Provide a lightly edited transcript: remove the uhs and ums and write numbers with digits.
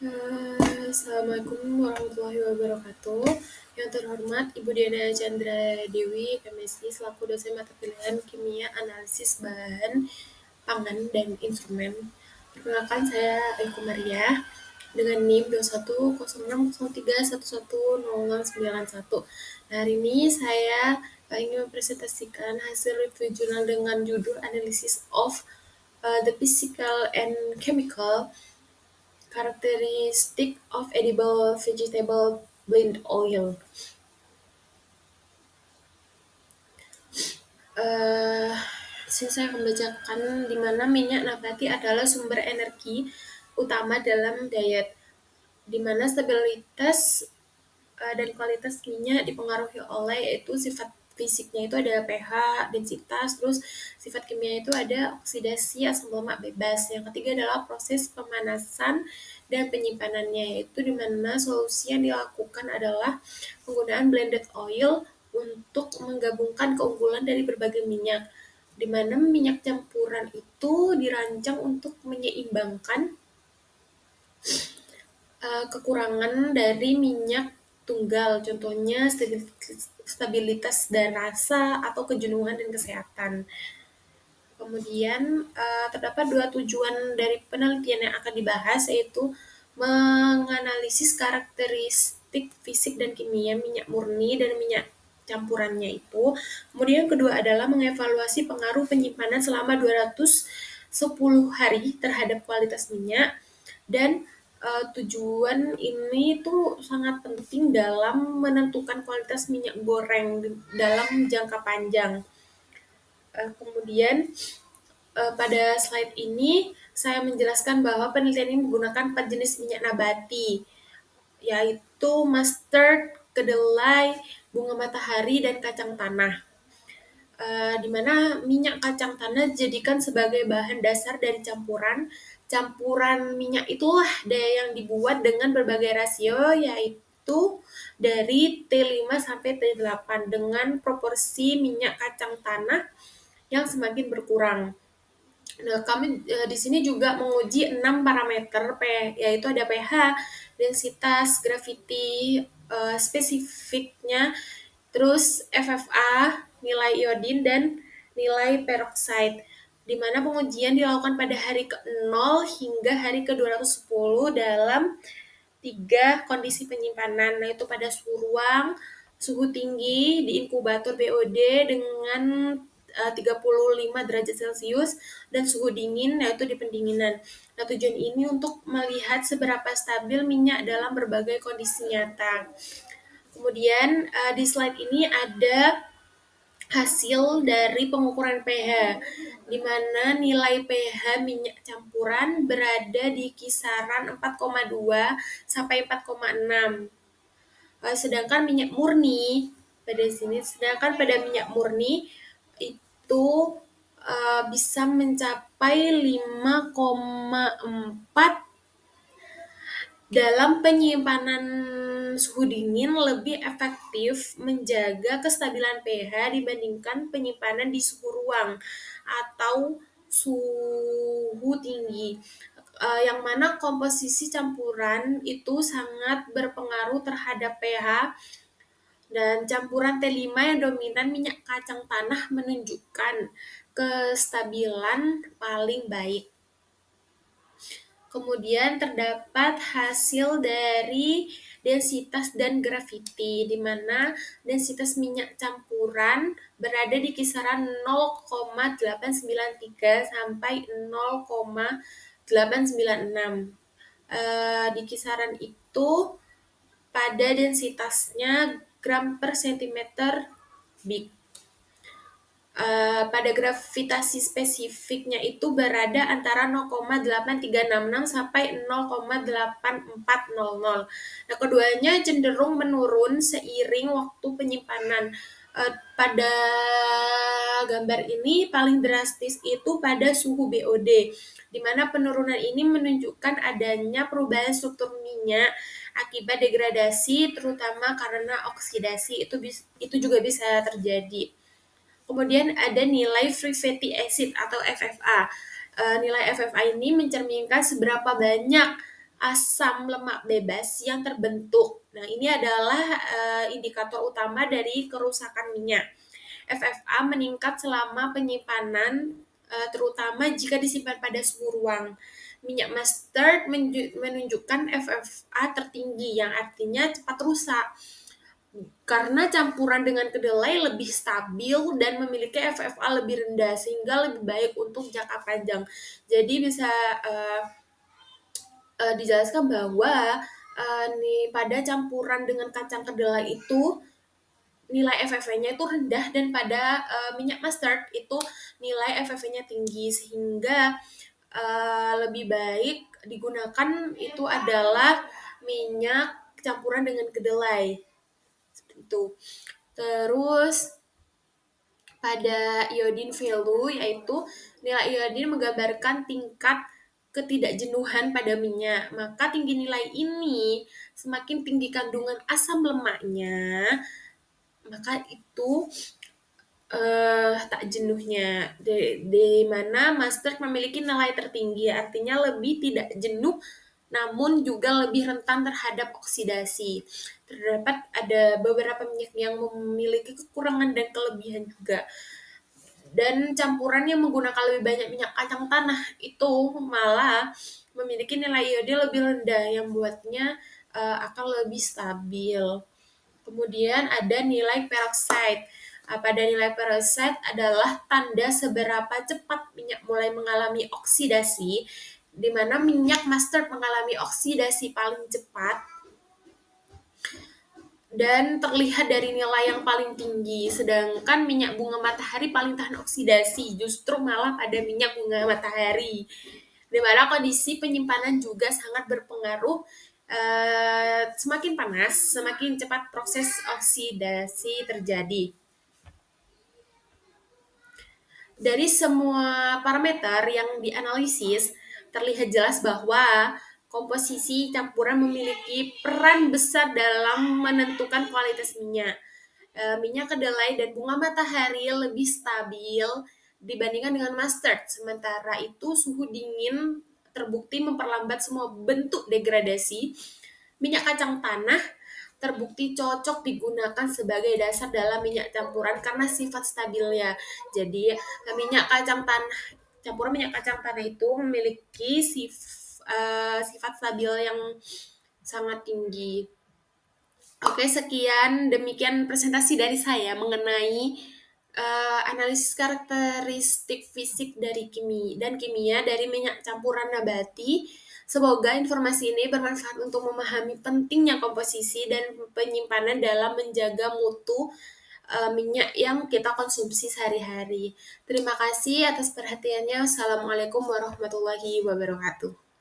Assalamualaikum warahmatullahi wabarakatuh. Yang terhormat Ibu Diana Chandra Dewi, MSI, selaku dosen mata pilihan Kimia Analisis Bahan Pangan dan Instrumen. Perkenalkan, saya Aiko Maria dengan NIM 210603110091. Nah, hari ini saya ingin mempresentasikan hasil review jurnal dengan judul Analysis of the Physical and Chemical Characteristic of Edible Vegetable Blend Oil. Saya akan membacakan di mana minyak nabati adalah sumber energi utama dalam diet, di mana stabilitas dan kualitas minyak dipengaruhi oleh yaitu sifat fisiknya itu ada pH, densitas, terus sifat kimia itu ada oksidasi asam lemak bebas. Yang ketiga adalah proses pemanasan dan penyimpanannya, yaitu di mana solusi yang dilakukan adalah penggunaan blended oil untuk menggabungkan keunggulan dari berbagai minyak, di mana minyak campuran itu dirancang untuk menyeimbangkan kekurangan dari minyak tunggal, contohnya stabilitas dan rasa atau kejenuhan dan kesehatan. Kemudian terdapat dua tujuan dari penelitian yang akan dibahas, yaitu menganalisis karakteristik fisik dan kimia minyak murni dan minyak campurannya itu. Kemudian kedua adalah mengevaluasi pengaruh penyimpanan selama 210 hari terhadap kualitas minyak, dan tujuan ini tuh sangat penting dalam menentukan kualitas minyak goreng dalam jangka panjang. Kemudian pada slide ini saya menjelaskan bahwa penelitian ini menggunakan 4 jenis minyak nabati, yaitu mustard, kedelai, bunga matahari, dan kacang tanah. Di mana minyak kacang tanah dijadikan sebagai bahan dasar dari campuran. Campuran minyak itulah yang dibuat dengan berbagai rasio, yaitu dari T5 sampai T8 dengan proporsi minyak kacang tanah yang semakin berkurang. Nah, kami di sini juga menguji 6 parameter, yaitu ada pH, densitas, gravity, spesifiknya, terus FFA, nilai iodin, dan nilai peroxide, di mana pengujian dilakukan pada hari ke-0 hingga hari ke-210 dalam 3 kondisi penyimpanan, yaitu pada suhu ruang, suhu tinggi di inkubator BOD dengan 35 derajat Celcius, dan suhu dingin yaitu di pendinginan. Nah, tujuan ini untuk melihat seberapa stabil minyak dalam berbagai kondisi nyata. Kemudian di slide ini ada hasil dari pengukuran pH, di mana nilai pH minyak campuran berada di kisaran 4,2 sampai 4,6. Sedangkan pada minyak murni itu bisa mencapai 5,4. Dalam penyimpanan suhu dingin lebih efektif menjaga kestabilan pH dibandingkan penyimpanan di suhu ruang atau suhu tinggi, yang mana komposisi campuran itu sangat berpengaruh terhadap pH, dan campuran T5 yang dominan minyak kacang tanah menunjukkan kestabilan paling baik. Kemudian terdapat hasil dari densitas dan gravity, di mana densitas minyak campuran berada di kisaran 0,893 sampai 0,896. Di kisaran itu pada densitasnya gram per centimeter big. Pada gravitasi spesifiknya itu berada antara 0,8366 sampai 0,8400. Nah, keduanya cenderung menurun seiring waktu penyimpanan. Pada gambar ini paling drastis itu pada suhu BOD, di mana penurunan ini menunjukkan adanya perubahan struktur minyak akibat degradasi, terutama karena oksidasi. Itu juga bisa terjadi. Kemudian ada nilai free fatty acid atau FFA. Nilai FFA ini mencerminkan seberapa banyak asam lemak bebas yang terbentuk. Nah, ini adalah indikator utama dari kerusakan minyak. FFA meningkat selama penyimpanan, terutama jika disimpan pada suhu ruang. Minyak mustard menunjukkan FFA tertinggi, yang artinya cepat rusak. Karena campuran dengan kedelai lebih stabil dan memiliki FFA lebih rendah, sehingga lebih baik untuk jangka panjang. Jadi bisa dijelaskan bahwa nih pada campuran dengan kacang kedelai itu nilai FFV-nya itu rendah, dan pada minyak mustard itu nilai FFV-nya tinggi, sehingga lebih baik digunakan itu adalah minyak campuran dengan kedelai seperti itu. Terus pada iodine value, yaitu nilai iodine menggambarkan tingkat ketidakjenuhan pada minyak. Maka tinggi nilai ini, semakin tinggi kandungan asam lemaknya, maka itu tak jenuhnya. Di mana mustard memiliki nilai tertinggi, artinya lebih tidak jenuh, namun juga lebih rentan terhadap oksidasi. Terdapat ada beberapa minyak yang memiliki kekurangan dan kelebihan juga. Dan campuran yang menggunakan lebih banyak minyak kacang tanah itu malah memiliki nilai iodine lebih rendah, yang buatnya akan lebih stabil. Kemudian ada nilai peroxide. Pada nilai peroxide adalah tanda seberapa cepat minyak mulai mengalami oksidasi, di mana minyak mustard mengalami oksidasi paling cepat dan terlihat dari nilai yang paling tinggi, sedangkan minyak bunga matahari paling tahan oksidasi, justru malah pada minyak bunga matahari. Di mana kondisi penyimpanan juga sangat berpengaruh. Semakin panas, semakin cepat proses oksidasi terjadi. Dari semua parameter yang dianalisis, terlihat jelas bahwa komposisi campuran memiliki peran besar dalam menentukan kualitas minyak. Minyak kedelai dan bunga matahari lebih stabil dibandingkan dengan mustard. Sementara itu, suhu dingin terbukti memperlambat semua bentuk degradasi. Minyak kacang tanah terbukti cocok digunakan sebagai dasar dalam minyak campuran karena sifat stabilnya. Jadi, minyak kacang tanah campuran minyak kacang tanah itu memiliki sifat stabil yang sangat tinggi. Oke, demikian presentasi dari saya mengenai analisis karakteristik fisik dari kimia dari minyak campuran nabati. Semoga informasi ini bermanfaat untuk memahami pentingnya komposisi dan penyimpanan dalam menjaga mutu minyak yang kita konsumsi sehari-hari. Terima kasih atas perhatiannya. Assalamualaikum warahmatullahi wabarakatuh.